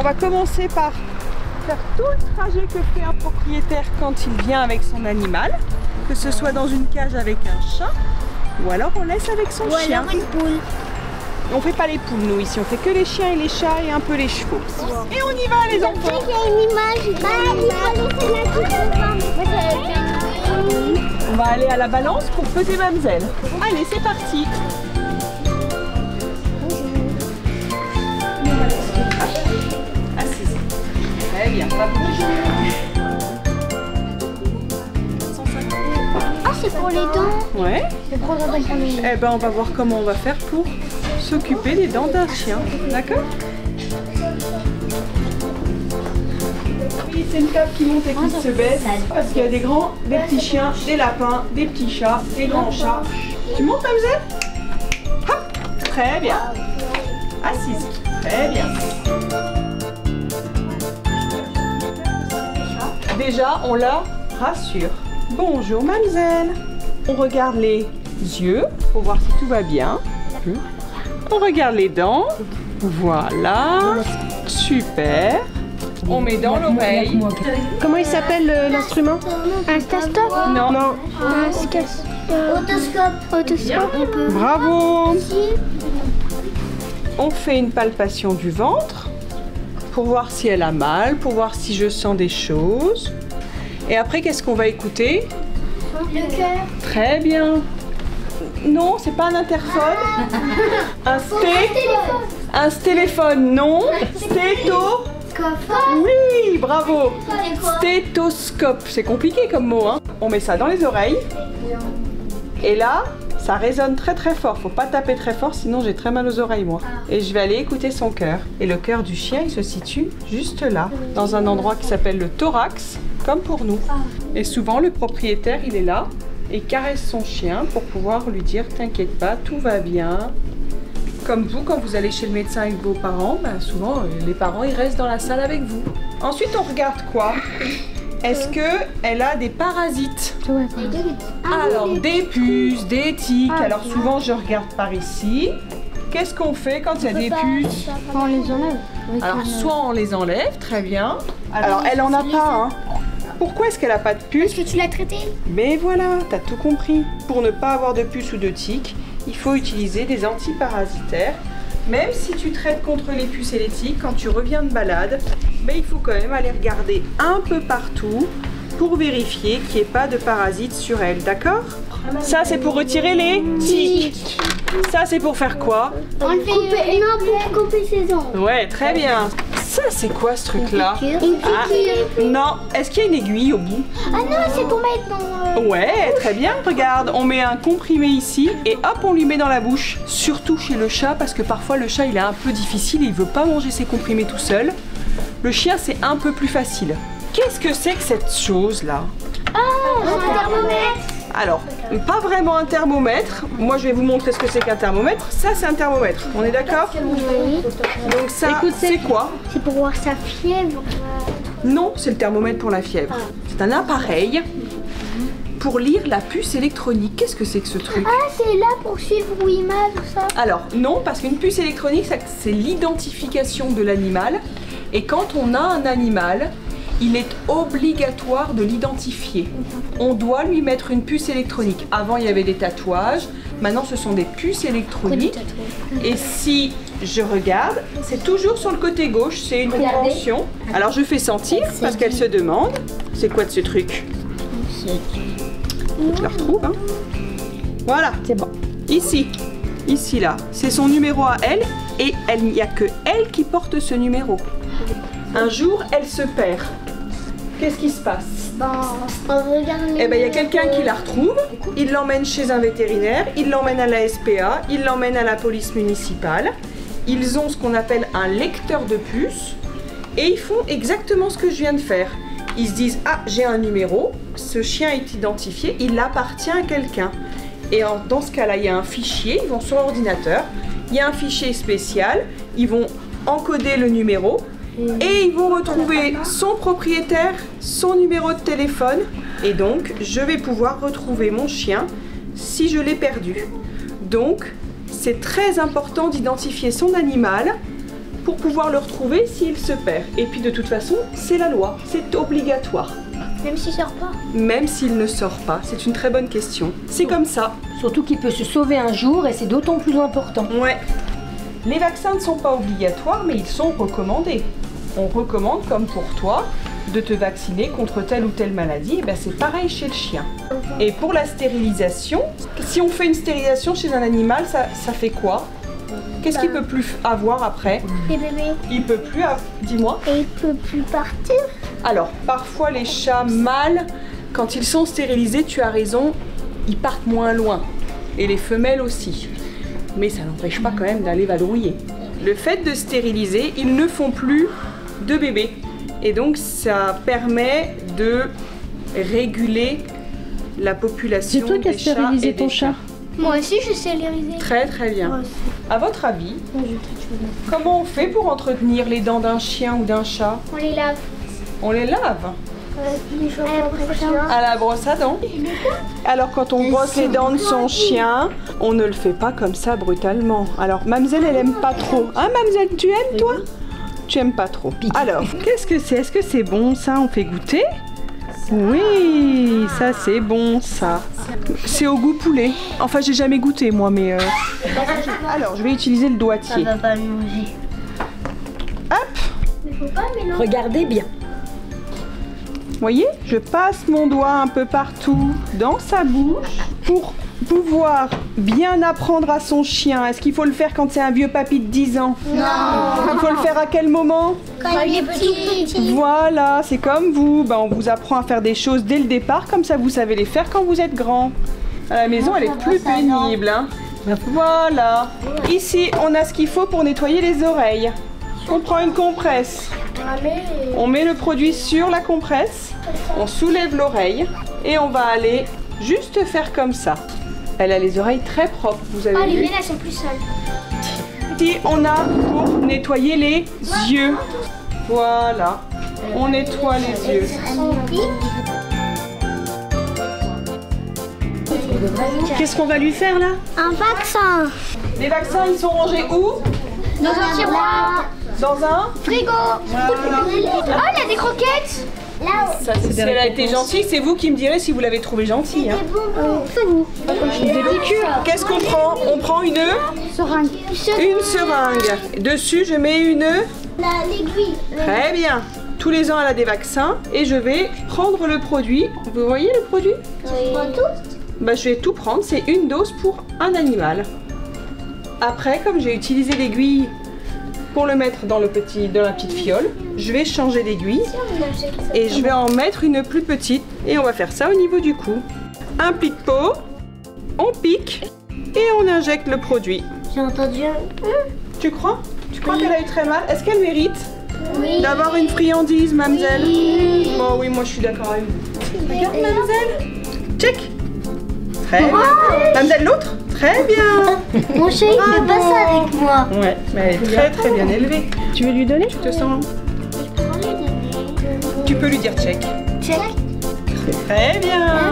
va commencer par faire tout le trajet que fait un propriétaire quand il vient avec son animal, que ce soit dans une cage avec un chat, ou alors on laisse avec son chien. Ou alors une poule. On fait pas les poules nous ici, on fait que les chiens et les chats et un peu les chevaux. Et on y va les enfants. Il y a une image. On va aller à la balance pour peser Mamselle. Allez, c'est parti. Assise. Très bien, pas bouger. Ah, c'est pour les dents. Ouais. C'est pour les dents. Eh ben, on va voir comment on va faire pour s'occuper des dents d'un chien. D'accord? Oui, c'est une table qui monte et qui se baisse parce qu'il y a des grands, des petits chiens, des lapins, des petits chats, des grands chats. Tu montes, Mamselle? Hop! Très bien. Assise. Très bien. Déjà, on la rassure. Bonjour, Mamselle. On regarde les yeux pour voir si tout va bien. On regarde les dents. Voilà. Super. On met dans l'oreille. Comment il s'appelle l'instrument? Un stastop. Non. Non. Un otoscope. Bravo. On fait une palpation du ventre pour voir si elle a mal, pour voir si je sens des choses. Et après, qu'est-ce qu'on va écouter? Le cœur. Très bien. Non, c'est pas un interphone. Un téléphone, non. Stéto. Oui, bravo. Stéthoscope, c'est compliqué comme mot, hein. On met ça dans les oreilles. Et là, ça résonne très très fort. Faut pas taper très fort, sinon j'ai très mal aux oreilles moi. Et je vais aller écouter son cœur. Et le cœur du chien, il se situe juste là, dans un endroit qui s'appelle le thorax, comme pour nous. Et souvent, le propriétaire, il est là et caresse son chien pour pouvoir lui dire t'inquiète pas, tout va bien. Comme vous, quand vous allez chez le médecin avec vos parents, bah souvent les parents ils restent dans la salle avec vous. Ensuite, on regarde quoi? Est-ce qu'elle a des parasites? Alors, des puces, des tiques. Alors souvent, je regarde par ici. Qu'est-ce qu'on fait quand il y a des puces? On les enlève. Alors, soit on les enlève, très bien. Alors, elle en a pas, hein. Pourquoi est-ce qu'elle n'a pas de puce? Est-ce que tu l'as traité? Mais voilà, t'as tout compris. Pour ne pas avoir de puce ou de tiques, il faut utiliser des antiparasitaires. Même si tu traites contre les puces et les tiques, quand tu reviens de balade, ben, il faut quand même aller regarder un peu partout pour vérifier qu'il n'y ait pas de parasites sur elle, d'accord? Ça, c'est pour retirer les tiques. Ça, c'est pour faire quoi? Pour couper ses ongles. Ouais, très bien. Ça, c'est quoi ce truc-là? Non, est-ce qu'il y a une aiguille au bout? Ah non, c'est pour mettre dans... Ouais, très bien. Regarde, on met un comprimé ici et hop, on lui met dans la bouche. Surtout chez le chat, parce que parfois le chat, il est un peu difficile et il veut pas manger ses comprimés tout seul. Le chien, c'est un peu plus facile. Qu'est-ce que c'est que cette chose-là? Ah, un thermomètre. Alors, pas vraiment un thermomètre. Moi, je vais vous montrer ce que c'est qu'un thermomètre. Ça, c'est un thermomètre. On est d'accord? Oui. Donc ça, c'est quoi? C'est pour voir sa fièvre. Non, c'est le thermomètre pour la fièvre. C'est un appareil pour lire la puce électronique. Qu'est-ce que c'est que ce truc? Ah, c'est là pour suivre où il m'a, tout ça. Alors, non, parce qu'une puce électronique, c'est l'identification de l'animal. Et quand on a un animal, il est obligatoire de l'identifier. On doit lui mettre une puce électronique. Avant, il y avait des tatouages. Maintenant, ce sont des puces électroniques. Et si je regarde, c'est toujours sur le côté gauche. C'est une convention. Alors, je fais sentir parce qu'elle se demande. C'est quoi de ce truc? Je la retrouve. Hein. Voilà. C'est bon. Ici. Ici, là. C'est son numéro à elle. Et il n'y a que elle qui porte ce numéro. Un jour, elle se perd. Qu'est-ce qui se passe? Eh ben, il y a quelqu'un qui la retrouve, il l'emmène chez un vétérinaire, il l'emmène à la SPA, il l'emmène à la police municipale. Ils ont ce qu'on appelle un lecteur de puces et ils font exactement ce que je viens de faire. Ils se disent, ah, j'ai un numéro, ce chien est identifié, il appartient à quelqu'un. Et dans ce cas-là, il y a un fichier, ils vont sur l'ordinateur, il y a un fichier spécial, ils vont encoder le numéro. Et ils vont retrouver son propriétaire, son numéro de téléphone. Et donc, je vais pouvoir retrouver mon chien si je l'ai perdu. Donc, c'est très important d'identifier son animal pour pouvoir le retrouver s'il se perd. Et puis de toute façon, c'est la loi, c'est obligatoire. Même s'il sort pas. Même s'il ne sort pas, c'est une très bonne question. C'est comme ça. Surtout qu'il peut se sauver un jour et c'est d'autant plus important. Ouais. Les vaccins ne sont pas obligatoires, mais ils sont recommandés. On recommande, comme pour toi, de te vacciner contre telle ou telle maladie. Et ben c'est pareil chez le chien. Et pour la stérilisation, si on fait une stérilisation chez un animal, ça fait quoi? Qu'est-ce qu'il peut plus avoir après? Les bébés. Il peut plus, dis-moi. Et il peut plus partir. Alors, parfois les chats mâles, quand ils sont stérilisés, tu as raison, ils partent moins loin. Et les femelles aussi. Mais ça n'empêche pas quand même d'aller vadrouiller. Le fait de stériliser, ils ne font plus de bébés. Et donc ça permet de réguler la population C'est toi qui as des chats stérilisé et ton des chat? Moi aussi, je sais stériliser. Très très bien. À votre avis, comment on fait pour entretenir les dents d'un chien ou d'un chat? On les lave. On les lave À à la brosse à dents. Alors quand on brosse les dents de son chien, on ne le fait pas comme ça brutalement. Alors Mamzelle, elle aime pas trop. Hein Mamzelle, tu aimes toi? Tu aimes pas trop. Alors, qu'est-ce que c'est? Est-ce que c'est bon ça? On fait goûter? Oui, ça c'est bon ça. C'est au goût poulet. Enfin, j'ai jamais goûté moi, mais... Alors, je vais utiliser le doigtier. va pas le manger. Hop! Mais faut pas mélanger. Regardez bien. Vous voyez, je passe mon doigt un peu partout dans sa bouche pour pouvoir bien apprendre à son chien. Est-ce qu'il faut le faire quand c'est un vieux papy de 10 ans? Non. Il faut le faire à quel moment? Quand il est petit. Voilà, c'est comme vous. Ben, on vous apprend à faire des choses dès le départ, comme ça vous savez les faire quand vous êtes grand. À la maison, elle est plus pénible. Hein. Voilà. Ici, on a ce qu'il faut pour nettoyer les oreilles. On prend une compresse. On met le produit sur la compresse. On soulève l'oreille et on va aller juste faire comme ça. Elle a les oreilles très propres, vous avez Les vu. miennes, elles sont plus sales. Ici, on a pour nettoyer les yeux. Voilà. On nettoie les yeux. Qu'est-ce qu'on va lui faire là? Un vaccin. Les vaccins, ils sont rangés où? Dans un tiroir. Dans un Frigo. Oh, il y a des croquettes. Là-haut. Ça, c'est si elle a été gentille, c'est vous qui me direz si vous l'avez trouvé gentil. Hein. Qu'est-ce qu'on prend? On prend une Seringue. seringue. Dessus, je mets une... L'aiguille. Très bien. Tous les ans, elle a des vaccins. Et je vais prendre le produit. Vous voyez le produit? Bah, je vais tout prendre. C'est une dose pour un animal. Après, comme j'ai utilisé l'aiguille pour le mettre dans la petite fiole, je vais changer d'aiguille et je vais en mettre une plus petite et on va faire ça au niveau du cou. Un pli de peau, on pique et on injecte le produit. J'ai entendu un... Tu crois? Tu crois qu'elle a eu très mal? Est-ce qu'elle mérite Oui. d'avoir une friandise, Mamzelle? Bon oui, moi je suis d'accord avec vous. Regarde Mamzelle. Check. Très bien. Mamzelle, l'autre? Très bien. Mon chat, il fait pas ça avec moi. Ouais, mais elle est très très bien élevée. Tu veux lui donner? Tu te sens... Tu peux lui dire check. Check. Très bien.